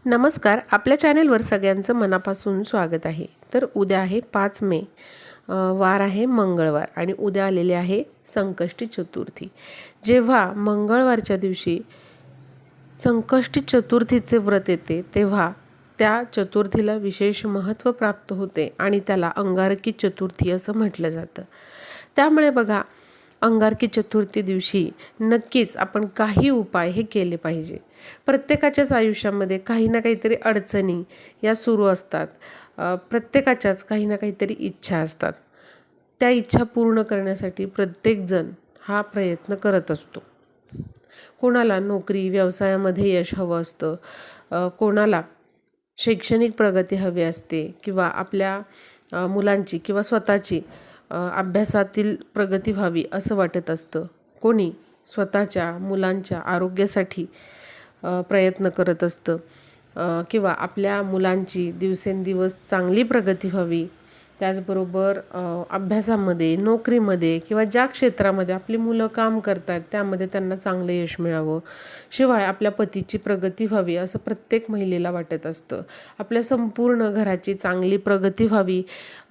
नमस्कार. आपल्या चॅनेलवर सगळ्यांचं मनापासून स्वागत आहे. तर उद्या आहे 5 मे, वार आहे मंगळवार आणि उद्या आलेले आहे संकष्टी चतुर्थी. जेव्हा मंगळवारच्या दिवशी संकष्टी चतुर्थीचे व्रत येते तेव्हा त्या चतुर्थीला विशेष महत्त्व प्राप्त होते आणि त्याला अंगारकी चतुर्थी असं म्हटलं जातं. त्यामुळे बघा, अंगारकी चतुर्थी दिवशी नक्कीच आपण काही उपाय हे केले पाहिजे. प्रत्येकाच्याच आयुष्यामध्ये काही ना काहीतरी अडचणी या सुरू असतात. प्रत्येकाच्याच काही ना काहीतरी इच्छा असतात. त्या इच्छा पूर्ण करण्यासाठी प्रत्येकजण हा प्रयत्न करत असतो. कोणाला नोकरी व्यवसायामध्ये यश हवं असतं, कोणाला शैक्षणिक प्रगती हवी असते किंवा आपल्या मुलांची किंवा स्वतःची अभ्यासातील प्रगती व्हावी असं वाटत असतं. कोणी स्वतःच्या मुलांच्या आरोग्यासाठी प्रयत्न करत असतं किंवा आपल्या मुलांची दिवसेंदिवस चांगली प्रगती व्हावी. त्याचबरोबर अभ्यासामध्ये, नोकरीमध्ये किंवा ज्या क्षेत्रामध्ये आपली मुलं काम करतात त्यामध्ये त्यांना चांगलं यश मिळावं. शिवाय आपल्या पतीची प्रगती व्हावी असं प्रत्येक महिलेला वाटत असतं. आपल्या संपूर्ण घराची चांगली प्रगती व्हावी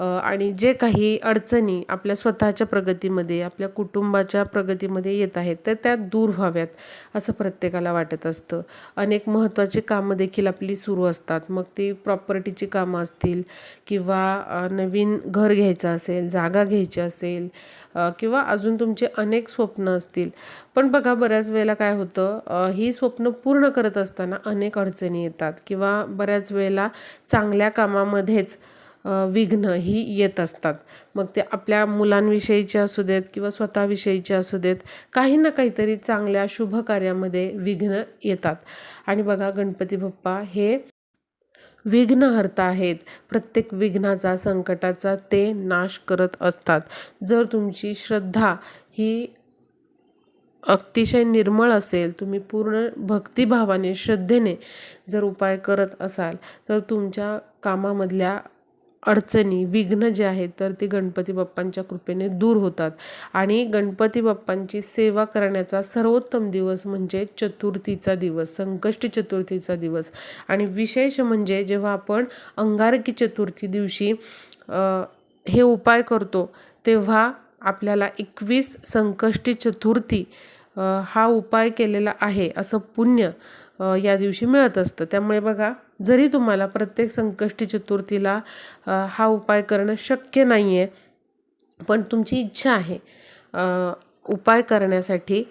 आणि जे काही अडचणी आपल्या स्वतःच्या प्रगतीमध्ये, आपल्या कुटुंबाच्या प्रगतीमध्ये येत आहेत तर त्या दूर व्हाव्यात असं प्रत्येकाला वाटत असतं. अनेक महत्त्वाची कामं देखील आपली सुरू असतात. मग ती प्रॉपर्टीची कामं असतील किंवा नवीन घर घ्यायचं असेल, जागा घ्यायची असेल किंवा अजून तुमचे अनेक स्वप्न असतील. पण बघा, बऱ्याच वेळेला काय होतं, ही स्वप्न पूर्ण करत असताना अनेक अडचणी येतात किंवा बऱ्याच वेळेला चांगल्या कामामध्येच विघ्न ही येत असतात. मग ते आपल्या मुलांविषयीचे असू देत किंवा स्वतःविषयीचे असू देत, काही ना काहीतरी चांगल्या शुभ कार्यामध्ये विघ्न येतात. आणि बघा, गणपती बाप्पा हे विघ्नहर्ता आहेत. प्रत्येक विघ्नाचा, संकटाचा ते नाश करत असतात. जर तुमची श्रद्धा ही अतिशय निर्मळ असेल, तुम्ही पूर्ण भक्तिभावाने, श्रद्धेने जर उपाय करत असाल तर तुमच्या कामामधल्या अडचणी, विघ्न जे आहेत तर ते गणपती बाप्पांच्या कृपेने दूर होतात. आणि गणपती बाप्पांची सेवा करण्याचा सर्वोत्तम दिवस म्हणजे चतुर्थीचा दिवस, संकष्टी चतुर्थीचा दिवस. आणि विशेष म्हणजे जेव्हा आपण अंगारकी चतुर्थी दिवशी हे उपाय करतो तेव्हा आपल्याला 21 संकष्टी चतुर्थी हा उपाय केलेला आहे असं पुण्य या दिवशी मिळत असतं. त्यामुळे बघा, जरी तुम्हाला प्रत्येक संकष्टी चतुर्थीला हा उपाय करणं शक्य नाही आहे, पण तुमची इच्छा आहे उपाय करण्यासाठी,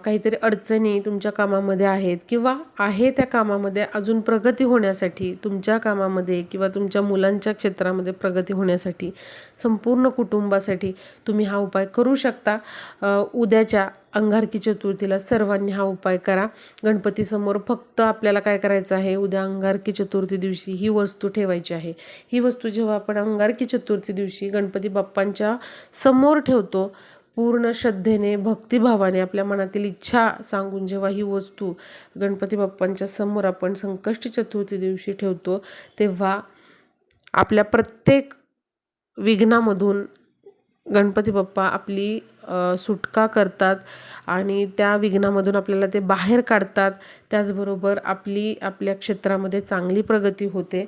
काहीतरी अडचणी तुमच्या कामामध्ये आहेत किंवा आहे त्या कामामध्ये अजून प्रगती होण्यासाठी, तुमच्या कामामध्ये किंवा तुमच्या मुलांच्या क्षेत्रामध्ये प्रगती होण्यासाठी, संपूर्ण कुटुंबासाठी तुम्ही हा उपाय करू शकता. उद्याच्या अंगारकी चतुर्थीला सर्वांनी हा उपाय करा. गणपतीसमोर फक्त आपल्याला काय करायचं आहे, उद्या अंगारकी चतुर्थी दिवशी ही वस्तू ठेवायची आहे. ही वस्तू जेव्हा आपण अंगारकी चतुर्थी दिवशी गणपती बाप्पांच्या समोर ठेवतो, पूर्ण श्रद्धेने, भक्तिभावाने, आपल्या मनातील इच्छा सांगून जेव्हा ही वस्तू गणपती बाप्पांच्या समोर आपण संकष्टी चतुर्थी दिवशी ठेवतो तेव्हा आपल्या प्रत्येक विघ्नामधून गणपती बाप्पा आपली सुटका करतात आणि त्या विघ्नामधून आपल्याला ते बाहेर काढतात. त्याचबरोबर आपल्या क्षेत्रामध्ये चांगली प्रगती होते.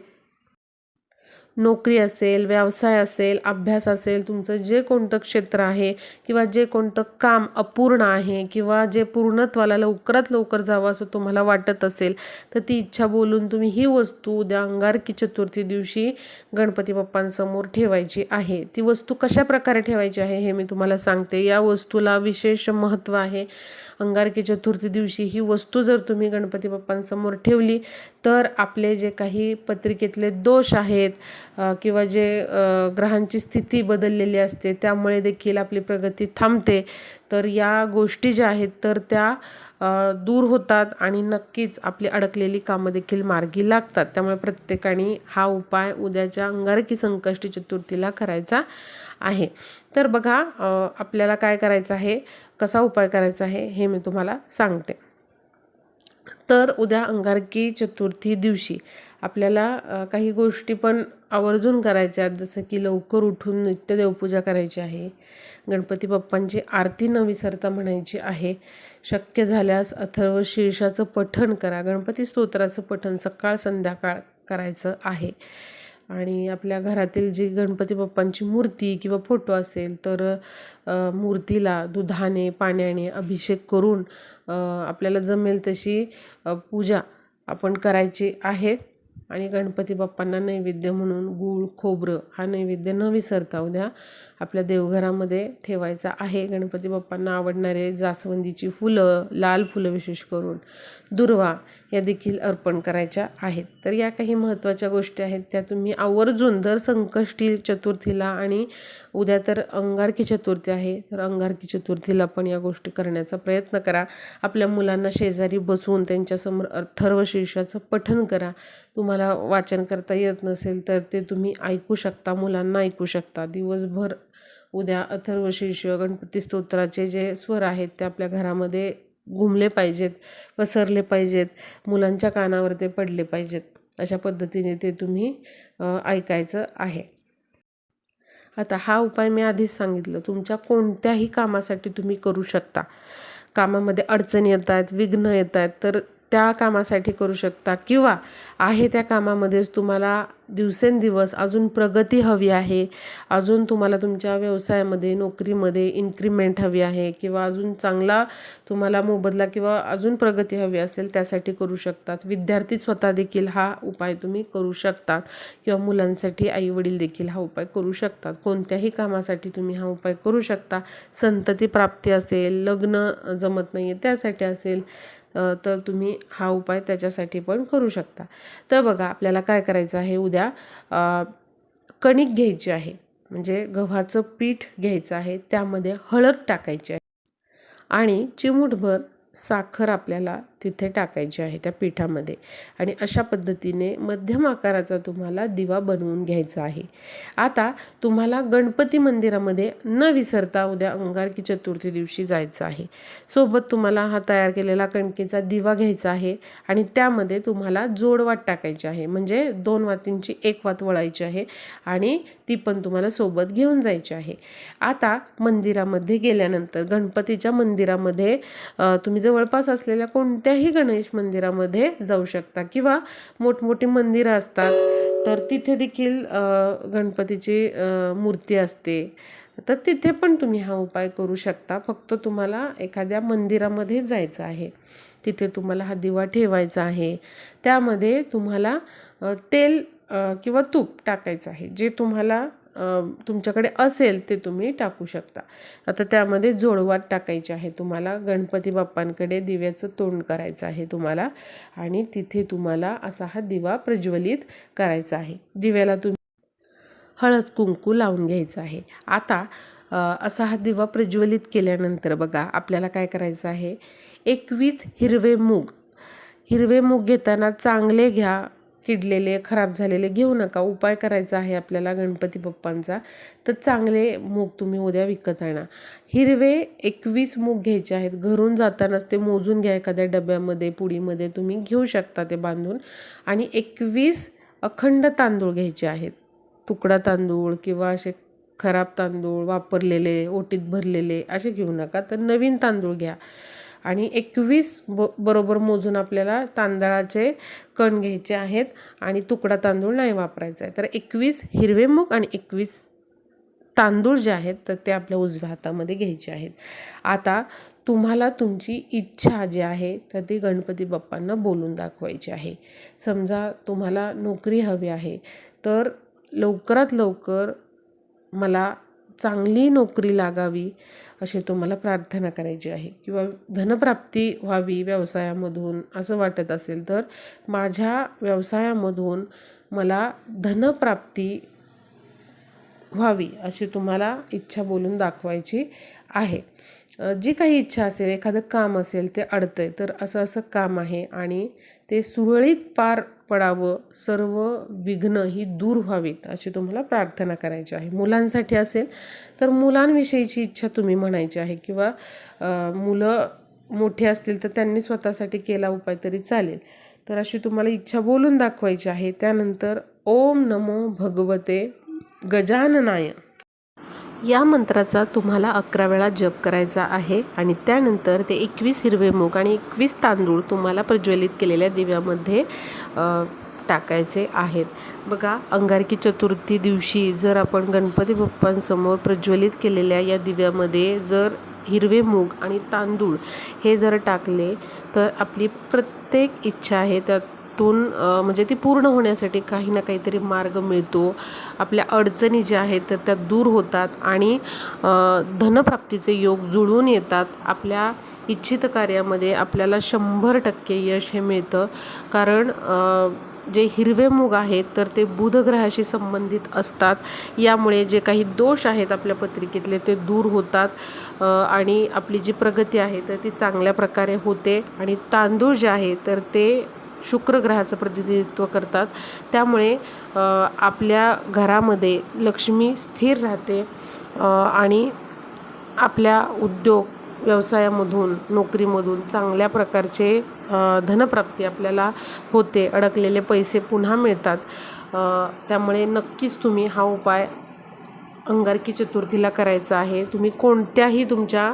नोकरी असेल, व्यवसाय असेल, अभ्यास असेल, तुमचं जे कोणतं क्षेत्र आहे किंवा जे कोणतं काम अपूर्ण आहे किंवा जे पूर्णत्वाला लवकरात लवकर जावं असं तुम्हाला वाटत असेल तर ती इच्छा बोलून तुम्ही ही वस्तू उद्या अंगारकी चतुर्थी दिवशी गणपती बाप्पांसमोर ठेवायची आहे. ती वस्तू कशा प्रकारे ठेवायची आहे हे मी तुम्हाला सांगते. या वस्तूला विशेष महत्त्व आहे. अंगारकी चतुर्थी दिवशी ही वस्तू जर तुम्ही गणपती बाप्पांसमोर ठेवली तर आपले जे काही पत्रिकेतले दोष आहेत किंवा जे ग्रहांची स्थिती बदललेली असते त्यामुळे देखील आपली प्रगती थांबते, तर या गोष्टी ज्या आहेत तर त्या दूर होतात आणि नक्कीच आपली अडकलेली कामं देखील मार्गी लागतात. त्यामुळे प्रत्येकाने हा उपाय उद्याच्या अंगारकी संकष्टी चतुर्थीला करायचा आहे. तर बघा, आपल्याला काय करायचं आहे, कसा उपाय करायचा आहे हे मी तुम्हाला सांगते. तर उद्या अंगारकी चतुर्थी दिवशी आपल्याला काही गोष्टी पण आवर्जून करायच्या आहेत, जसं की लवकर उठून नित्य देवपूजा करायची आहे, गणपती बाप्पांची आरती न विसरता म्हणायची आहे, शक्य झाल्यास अथर्व शीर्षाचं पठण करा, गणपती स्तोत्राचं पठण सकाळ संध्याकाळ करायचं आहे. आणि आपल्या घरातील जी गणपती बाप्पांची मूर्ती किंवा फोटो असेल तर मूर्तीला दुधाने पाण्याने अभिषेक करून आपल्याला जमेल तशी पूजा आपण करायची आहे. आणि गणपती बाप्पांना नैवेद्य म्हणून गूळ खोबरं हा नैवेद्य न विसरता उद्या आपल्या देवघरामध्ये ठेवायचा आहे. गणपती बाप्पांना आवडणारे जास्वंदीची फुलं, लाल फुलं विशेष करून, दुर्वा या देखील अर्पण करायच्या आहेत. तर या काही महत्त्वाच्या गोष्टी आहेत त्या तुम्ही आवर्जून दर संकष्टी चतुर्थीला, आणि उद्या तर अंगारकी चतुर्थी आहे तर अंगारकी चतुर्थीला पण या गोष्टी करण्याचा प्रयत्न करा. आपल्या मुलांना शेजारी बसवून त्यांच्यासमोर अथर्वशीर्षाचं पठण करा. तुम्हाला वाचन करता येत नसेल तर ते तुम्ही ऐकू शकता, मुलांना ऐकू शकता. दिवसभर उद्या अथर्वशीर्ष गणपती स्तोत्राचे जे स्वर आहेत ते आपल्या घरामध्ये घुमले पाहिजेत, पसरले पाहिजेत, मुलांच्या कानावर ते पडले पाहिजेत. अशा पद्धतीने ते तुम्ही ऐकायचं आहे. आता हा उपाय मी आधीच सांगितलं, तुमच्या कोणत्याही कामासाठी तुम्ही करू शकता. कामामध्ये अडचणी येत आहेत, विघ्न येत आहेत, तर त्या कामासाठी करू शकता, किंवा आहे त्या कामामध्येच तुम्हाला दिवसेंदिवस अजून प्रगती हवी आहे, अजून तुम्हाला तुमच्या व्यवसायामध्ये नोकरीमध्ये इन्क्रीमेंट हवी आहे, किंवा अजून चांगला तुम्हाला मोबदला किंवा अजून प्रगती हवी असेल त्यासाठी करू शकतात. विद्यार्थी स्वतः देखील हा उपाय तुम्ही करू शकतात, किंवा मुलांसाठी आईवडील देखील हा उपाय करू शकतात. कोणत्याही कामासाठी तुम्ही हा उपाय करू शकता. संतती प्राप्ती असेल, लग्न जमत नाही आहे त्यासाठी असेल तर तुम्ही हा उपाय त्याच्यासाठी पण करू शकता. तर बघा आपल्याला काय करायचं आहे, उद्या कणिक घ्यायची आहे, म्हणजे गव्हाचं पीठ घ्यायचं आहे, त्यामध्ये हळद टाकायची आहे आणि चिमूटभर साखर आपल्याला तिथे टाकायची आहे त्या पिठामध्ये. आणि अशा पद्धतीने मध्यम आकाराचा तुम्हाला दिवा बनवून घ्यायचा आहे. आता तुम्हाला गणपती मंदिरामध्ये न विसरता उद्या अंगारकी चतुर्थी दिवशी जायचं आहे. सोबत तुम्हाला हा तयार केलेला कणकेचा दिवा घ्यायचा आहे आणि त्यामध्ये तुम्हाला जोडवात टाकायची आहे, म्हणजे 2 वातींची 1 वात वळायची आहे आणि ती पण तुम्हाला सोबत घेऊन जायची आहे. आता मंदिरामध्ये गेल्यानंतर गणपतीच्या मंदिरामध्ये तुम्ही जवळपास असलेल्या कोणत्याही गणेश मंदिरामध्ये जाऊ शकता, किंवा मोठमोठी मंदिरं असतात तर तिथे देखील गणपतीची मूर्ती असते, तर तिथे पण तुम्ही हा उपाय करू शकता. फक्त तुम्हाला एखाद्या मंदिरामध्ये जायचं आहे, तिथे तुम्हाला हा दिवा ठेवायचा आहे, त्यामध्ये तुम्हाला तेल किंवा तूप टाकायचं आहे, जे तुम्हाला तुमच्याकडे असेल ते तुम्ही टाकू शकता. आता त्यामध्ये जोडवात टाकायची आहे तुम्हाला, गणपती बाप्पांकडे दिव्याचं तोंड करायचं आहे तुम्हाला, आणि तिथे तुम्हाला असा हा दिवा प्रज्वलित करायचा आहे. दिव्याला तुम्ही हळद कुंकू लावून घ्यायचं आहे. आता असा हा दिवा प्रज्वलित केल्यानंतर बघा आपल्याला काय करायचं आहे, 21 हिरवे मूग घेताना चांगले घ्या, किडलेले खराब झालेले घेऊ नका. उपाय करायचा आहे आपल्याला गणपती बाप्पांचा, तर चांगले मूग तुम्ही उद्या विकत आणा. हिरवे 21 मूग घ्यायचे आहेत. घरून जातानाच ते मोजून घ्या, एखाद्या डब्यामध्ये पुडीमध्ये तुम्ही घेऊ शकता ते बांधून. आणि 21 अखंड तांदूळ घ्यायचे आहेत. तुकडा तांदूळ किंवा असे खराब तांदूळ वापरलेले ओटीत भरलेले असे घेऊ नका, तर नवीन तांदूळ घ्या. आणि 21 बरोबर मोजून आपल्याला तांदळाचे कण घ्यायचे आहेत आणि तुकडा तांदूळ नाही वापरायचा आहे. तर 21 हिरवे मूग आणि 21 तांदूळ जे आहेत तर ते आपल्या उजव्या हातामध्ये घ्यायचे आहेत. आता तुम्हाला तुमची इच्छा जी आहे तर ती गणपती बाप्पांना बोलून दाखवायची आहे. समजा तुम्हाला नोकरी हवी आहे, तर लवकरात लवकर मला चांगली नोकरी लागावी अशी तुम्हाला प्रार्थना करायची आहे, किंवा धनप्राप्ती व्हावी व्यवसायामधून असं वाटत असेल तर माझ्या व्यवसायामधून मला धनप्राप्ती व्हावी अशी तुम्हाला इच्छा बोलून दाखवायची आहे. जी काही इच्छा असेल, एखादं काम असेल ते अडतंय तर असं काम आहे आणि ते सुरळीत पार पडावं, सर्व विघ्न ही दूर व्हावीत अशी तुम्हाला प्रार्थना करायची आहे. मुलांसाठी असेल तर मुलांविषयीची इच्छा तुम्ही म्हणायची आहे, किंवा मुलं मोठे असतील तर त्यांनी स्वतःसाठी केला उपाय तरी चालेल. तर अशी तुम्हाला इच्छा बोलून दाखवायची आहे. त्यानंतर ओम नमो भगवते गजाननाय या मंत्राचा तुम्हाला 11 वेळा जप करायचा आहे आणि त्यानंतर ते 21 हिरवे मूग आणि 21 तांदूळ तुम्हाला प्रज्वलित केलेल्या दिव्यामध्ये टाकायचे आहेत. बघा, अंगारकी चतुर्थी दिवशी जर आपण गणपती बाप्पांसमोर प्रज्वलित केलेल्या या दिव्यामध्ये जर हिरवे मूग आणि तांदूळ हे जर टाकले तर आपली प्रत्येक इच्छा आहे त्यातून म्हणजे ती पूर्ण होण्यासाठी काही ना काहीतरी मार्ग मिळतो. आपल्या अडचणी ज्या आहेत तर त्या दूर होतात आणि धनप्राप्तीचे योग जुळून येतात. आपल्या इच्छित कार्यामध्ये आपल्याला 100% यश हे मिळतं. कारण जे हिरवे मूग आहेत तर ते बुध ग्रहाशी संबंधित असतात. यामुळे जे काही दोष आहेत आपल्या पत्रिकेतले ते दूर होतात आणि आपली जी प्रगती आहे तर ती चांगल्या प्रकारे होते. आणि तांदूळ जे आहे तर ते शुक्र ग्रहाचं प्रतिनिधित्व करतात. त्यामुळे आपल्या घरामध्ये लक्ष्मी स्थिर राहते आणि आपल्या उद्योग व्यवसायामधून नोकरीमधून चांगल्या प्रकारचे धनप्राप्ती आपल्याला होते. अडकलेले पैसे पुन्हा मिळतात. त्यामुळे नक्कीच तुम्ही हा उपाय अंगारकी चतुर्थीला करायचा आहे. तुम्ही कोणत्याही तुमच्या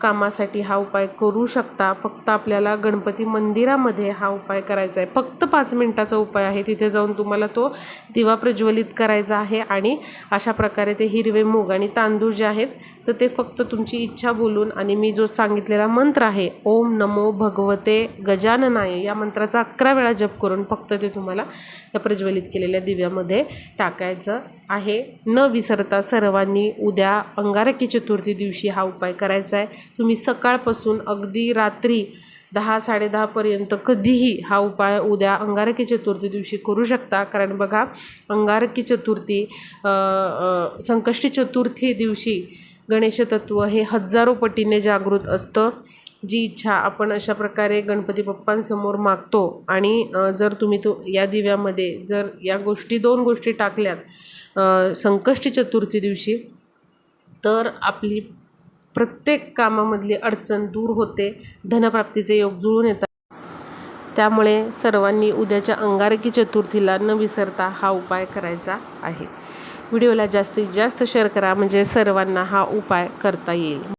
कामासाठी हा उपाय करू शकता. फक्त आपल्याला गणपती मंदिरामध्ये हा उपाय करायचा आहे. फक्त 5 मिनिटाचा उपाय आहे. तिथे जाऊन तुम्हाला तो दिवा प्रज्वलित करायचा आहे आणि अशा प्रकारे ते हिरवे मूग आणि तांदूळ जे आहेत तर ते फक्त तुमची इच्छा बोलून आणि मी जो सांगितलेला मंत्र आहे ओम नमो भगवते गजाननाय या मंत्राचा 11 वेळा जप करून फक्त ते तुम्हाला या प्रज्वलित केलेल्या दिव्यामध्ये टाकायचं आहे. न विसरता सर्वांनी उद्या अंगारकी चतुर्थी दिवशी हा उपाय करायचा आहे. तुम्ही सकाळपासून अगदी रात्री 10-10:30 पर्यंत कधीही हा उपाय उद्या अंगारकी चतुर्थी दिवशी करू शकता. कारण बघा, अंगारकी चतुर्थी संकष्टी चतुर्थी दिवशी गणेश तत्व हे हजारो पटीने जागृत असतं. जी इच्छा आपण अशा प्रकारे गणपती बाप्पांसमोर मागतो आणि जर तुम्ही या दिव्यामध्ये जर या 2 गोष्टी टाकल्यात संकष्टी चतुर्थी दिवशी तर आपली प्रत्येक कामामधली अडचण दूर होते. धनप्राप्तीचे योग जुळून येतात. त्यामुळे सर्वांनी उद्याच्या अंगारकी चतुर्थीला न विसरता हा उपाय करायचा आहे. व्हिडिओला जास्तीत जास्त शेअर करा म्हणजे सर्वांना हा उपाय करता येईल.